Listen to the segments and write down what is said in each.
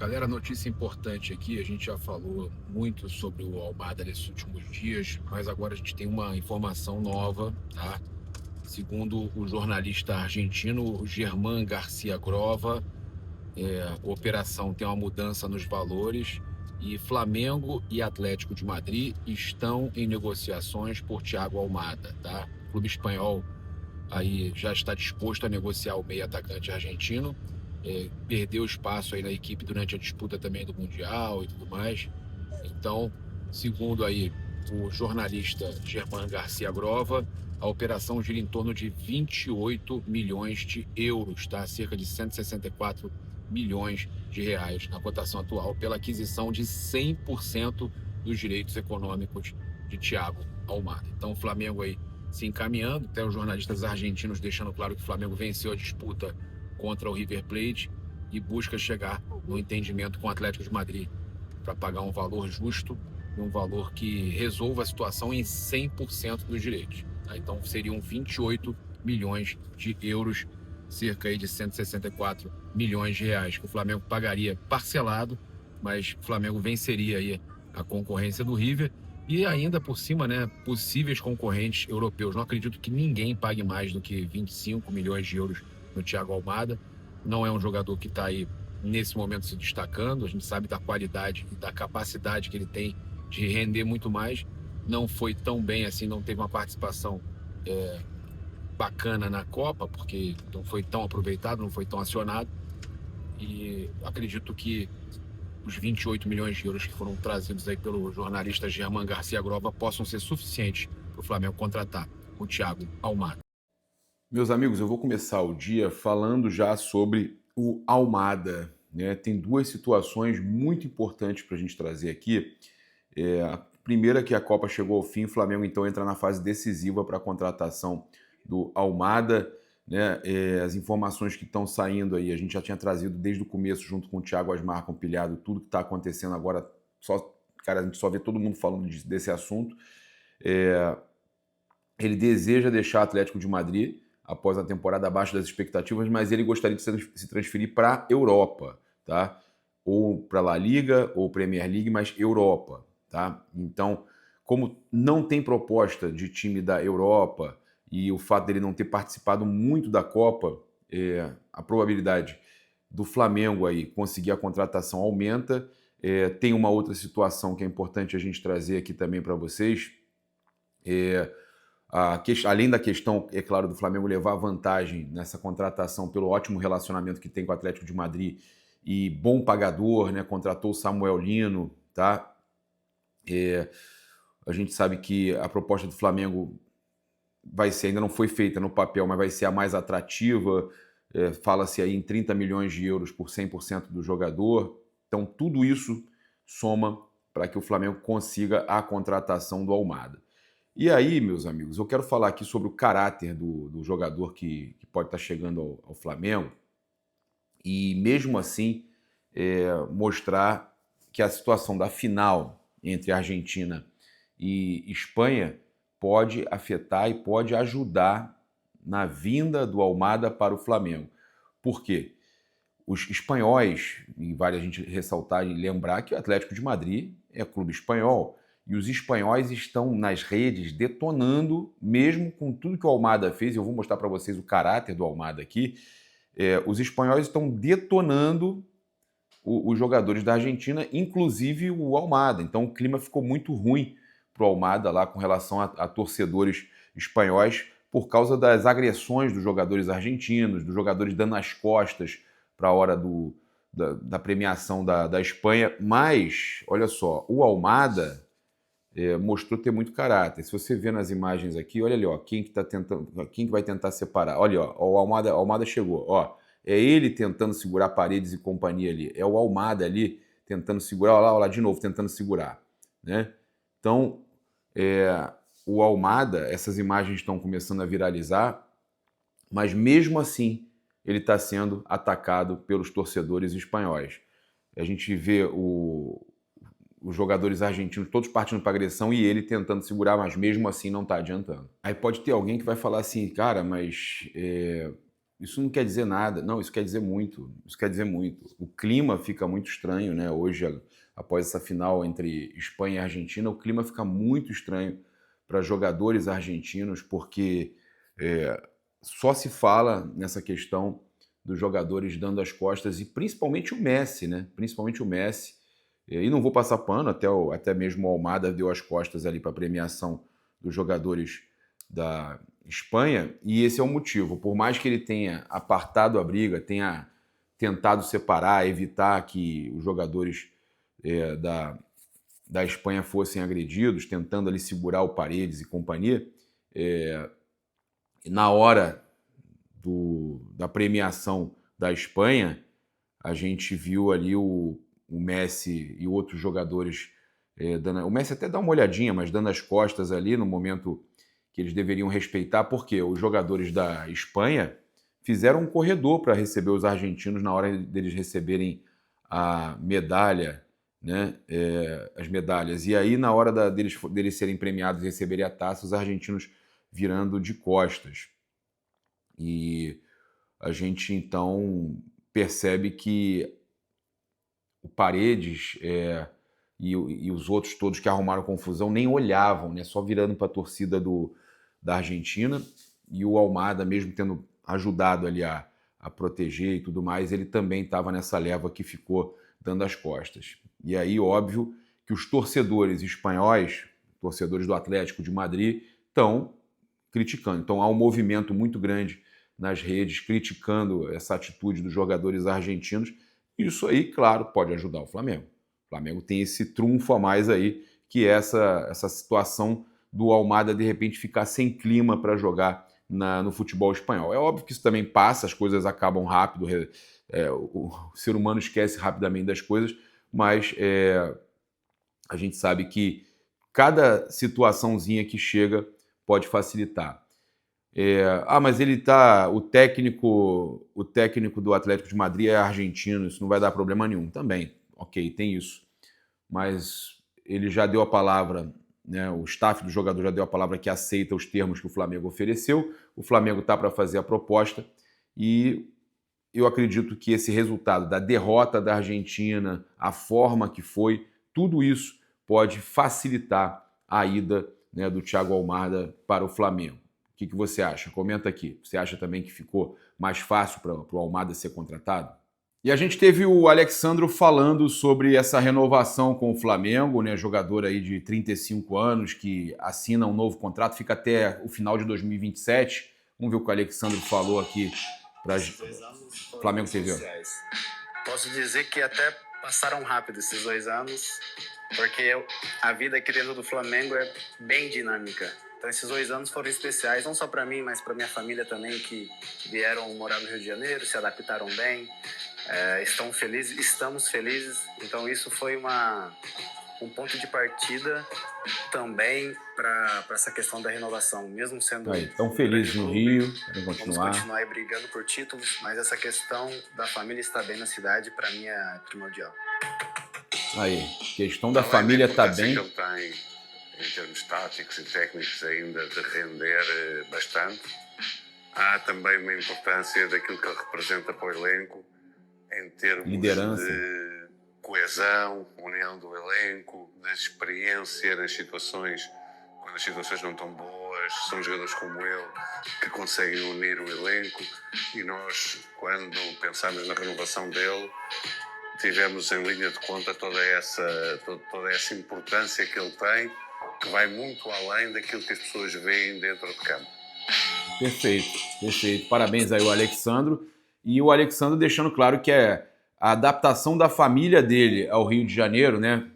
Galera, notícia importante aqui. A gente já falou muito sobre o Almada nesses últimos dias, mas agora a gente tem uma informação nova, tá? Segundo o jornalista argentino Germán Garcia Grova, a operação tem uma mudança nos valores e Flamengo e Atlético de Madrid estão em negociações por Thiago Almada, tá? O clube espanhol aí já está disposto a negociar o meio atacante argentino. Perdeu espaço aí na equipe durante a disputa também do Mundial e tudo mais. Então, segundo aí o jornalista Germán Garcia Grova, a operação gira em torno de 28 milhões de euros, tá? Cerca de 164 milhões de reais na cotação atual, pela aquisição de 100% dos direitos econômicos de Thiago Almada. Então, o Flamengo aí se encaminhando, até os jornalistas argentinos deixando claro que o Flamengo venceu a disputa contra o River Plate e busca chegar no entendimento com o Atlético de Madrid para pagar um valor justo e um valor que resolva a situação em 100% dos direitos. Tá? Então seriam 28 milhões de euros, cerca aí de 164 milhões de reais, que o Flamengo pagaria parcelado, mas o Flamengo venceria aí a concorrência do River e ainda por cima, né, possíveis concorrentes europeus. Não acredito que ninguém pague mais do que 25 milhões de euros no Thiago Almada. Não é um jogador que está aí nesse momento se destacando. A gente sabe da qualidade e da capacidade que ele tem de render muito mais. Não foi tão bem assim, não teve uma participação bacana na Copa, porque não foi tão aproveitado, não foi tão acionado. E acredito que os 28 milhões de euros que foram trazidos aí pelo jornalista Germán Garcia Grova possam ser suficientes para o Flamengo contratar o Thiago Almada. Meus amigos, eu vou começar o dia falando já sobre o Almada, né? Tem duas situações muito importantes para a gente trazer aqui. A primeira é que a Copa chegou ao fim, o Flamengo então entra na fase decisiva para a contratação do Almada, né? As informações que estão saindo aí, a gente já tinha trazido desde o começo, junto com o Thiago Asmar, compilhado tudo que está acontecendo agora. Cara, a gente só vê todo mundo falando desse assunto. Ele deseja deixar o Atlético de Madrid após a temporada abaixo das expectativas, mas ele gostaria de se transferir para a Europa, tá? Ou para a La Liga ou Premier League, mas Europa, tá? Então, como não tem proposta de time da Europa e o fato dele não ter participado muito da Copa, a probabilidade do Flamengo aí conseguir a contratação aumenta. Tem uma outra situação que é importante a gente trazer aqui também para vocês. Além da questão, é claro, do Flamengo levar vantagem nessa contratação pelo ótimo relacionamento que tem com o Atlético de Madrid e bom pagador, né? Contratou o Samuel Lino, tá? A gente sabe que a proposta do Flamengo vai ser, ainda não foi feita no papel, mas vai ser a mais atrativa. Fala-se aí em 30 milhões de euros por 100% do jogador. Então, tudo isso soma para que o Flamengo consiga a contratação do Almada. E aí, meus amigos, eu quero falar aqui sobre o caráter do jogador que pode estar chegando ao Flamengo e, mesmo assim, mostrar que a situação da final entre Argentina e Espanha pode afetar e pode ajudar na vinda do Almada para o Flamengo. Por quê? Os espanhóis, e vale a gente ressaltar e lembrar que o Atlético de Madrid é clube espanhol, e os espanhóis estão nas redes detonando, mesmo com tudo que o Almada fez. Eu vou mostrar para vocês o caráter do Almada aqui. Os espanhóis estão detonando os jogadores da Argentina, inclusive o Almada. Então o clima ficou muito ruim para o Almada lá com relação a torcedores espanhóis por causa das agressões dos jogadores argentinos, dos jogadores dando as costas para a hora da premiação da Espanha. Mas, olha só, o Almada mostrou ter muito caráter. Se você vê nas imagens aqui, olha ali, ó, quem que vai tentar separar. Olha, ó, o Almada chegou, ó. É ele tentando segurar Paredes e companhia ali. É o Almada ali tentando segurar. Olha lá de novo, tentando segurar, né? Então, o Almada, essas imagens estão começando a viralizar, mas mesmo assim ele está sendo atacado pelos torcedores espanhóis. A gente vê os jogadores argentinos todos partindo para agressão e ele tentando segurar, mas mesmo assim não está adiantando. Aí pode ter alguém que vai falar assim, cara, mas isso não quer dizer nada. Não, isso quer dizer muito. Isso quer dizer muito. O clima fica muito estranho, né? Hoje, após essa final entre Espanha e Argentina, o clima fica muito estranho para jogadores argentinos, porque só se fala nessa questão dos jogadores dando as costas, e principalmente o Messi, né? Principalmente o Messi. E não vou passar pano, até mesmo o Almada deu as costas ali para a premiação dos jogadores da Espanha, e esse é o motivo. Por mais que ele tenha apartado a briga, tenha tentado separar, evitar que os jogadores da Espanha fossem agredidos, tentando ali segurar o Paredes e companhia, na hora da premiação da Espanha, a gente viu ali o Messi e outros jogadores o Messi até dá uma olhadinha, mas dando as costas ali no momento que eles deveriam respeitar, porque os jogadores da Espanha fizeram um corredor para receber os argentinos na hora deles receberem a medalha, né? As medalhas. E aí, na hora deles serem premiados e receberem a taça, os argentinos virando de costas. E a gente, então, percebe que o Paredes e os outros todos que arrumaram confusão nem olhavam, né? Só virando para a torcida da Argentina, e o Almada, mesmo tendo ajudado ali a proteger e tudo mais, ele também estava nessa leva que ficou dando as costas. E aí, óbvio, que os torcedores espanhóis, torcedores do Atlético de Madrid, estão criticando. Então há um movimento muito grande nas redes criticando essa atitude dos jogadores argentinos. Isso aí, claro, pode ajudar o Flamengo. O Flamengo tem esse trunfo a mais aí, que é essa situação do Almada de repente ficar sem clima para jogar no futebol espanhol. É óbvio que isso também passa, as coisas acabam rápido, o ser humano esquece rapidamente das coisas, mas a gente sabe que cada situaçãozinha que chega pode facilitar. Mas o técnico do Atlético de Madrid é argentino, isso não vai dar problema nenhum. Também, ok, tem isso. Mas ele já deu a palavra, né, o staff do jogador já deu a palavra que aceita os termos que o Flamengo ofereceu. O Flamengo está para fazer a proposta e eu acredito que esse resultado da derrota da Argentina, a forma que foi, tudo isso pode facilitar a ida, né, do Thiago Almada para o Flamengo. O que você acha? Comenta aqui. Você acha também que ficou mais fácil para o Almada ser contratado? E a gente teve o Alexandro falando sobre essa renovação com o Flamengo, né? Jogador aí de 35 anos que assina um novo contrato, fica até o final de 2027. Vamos ver o que o Alexandro falou aqui para o Flamengo TV. Posso dizer que até passaram rápido esses 2 anos, porque a vida aqui dentro do Flamengo é bem dinâmica. Então esses 2 anos foram especiais, não só para mim, mas para minha família também, que vieram morar no Rio de Janeiro, se adaptaram bem, estamos felizes. Então isso foi um ponto de partida também para essa questão da renovação, mesmo sendo... Aí, tão felizes no Rio, querem continuar. Vamos continuar aí brigando por títulos, mas essa questão da família estar bem na cidade, para mim, é primordial. Aí, questão da família estar bem... Que ele tem, em termos táticos e técnicos, ainda de render bastante. Há também uma importância daquilo que ele representa para o elenco, em termos liderança, de coesão, união do elenco, de experiência nas situações, quando as situações não estão boas, são jogadores como ele que conseguem unir o elenco, e nós, quando pensamos na renovação dele, tivemos em linha de conta toda essa importância que ele tem, que vai muito além daquilo que as pessoas veem dentro do campo. Perfeito, perfeito. Parabéns aí ao Alexandro. E o Alexandro deixando claro que a adaptação da família dele ao Rio de Janeiro, né?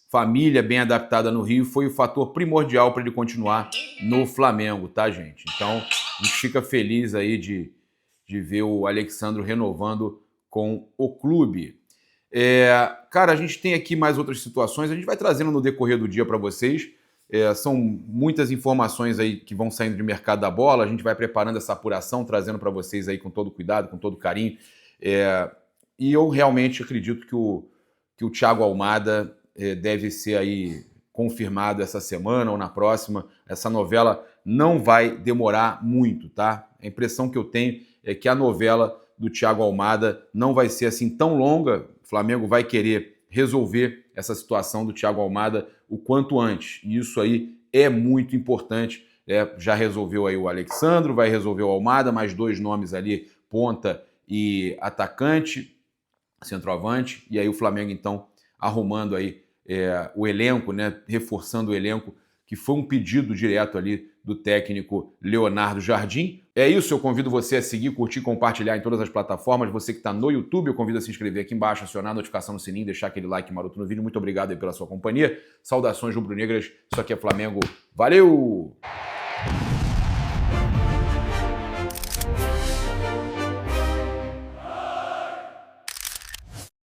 Família bem adaptada no Rio, foi o fator primordial para ele continuar no Flamengo, tá, gente? Então, a gente fica feliz aí de ver o Alexandro renovando com o clube. Cara, a gente tem aqui mais outras situações, a gente vai trazendo no decorrer do dia para vocês. São muitas informações aí que vão saindo de mercado da bola, a gente vai preparando essa apuração, trazendo para vocês aí com todo cuidado, com todo carinho. E eu realmente acredito que o Thiago Almada deve ser aí confirmado essa semana ou na próxima. Essa novela não vai demorar muito, tá? A impressão que eu tenho é que a novela do Thiago Almada não vai ser assim tão longa. O Flamengo vai querer resolver essa situação do Thiago Almada o quanto antes. E isso aí é muito importante. Já resolveu aí o Alexandro, vai resolver o Almada, mais 2 nomes ali, ponta e atacante, centroavante. E aí o Flamengo, então, arrumando aí o elenco, né, reforçando o elenco, que foi um pedido direto ali do técnico Leonardo Jardim. É isso, eu convido você a seguir, curtir, compartilhar em todas as plataformas. Você que está no YouTube, eu convido a se inscrever aqui embaixo, acionar a notificação no sininho, deixar aquele like maroto no vídeo. Muito obrigado aí pela sua companhia. Saudações rubro-negras, isso aqui é Flamengo. Valeu!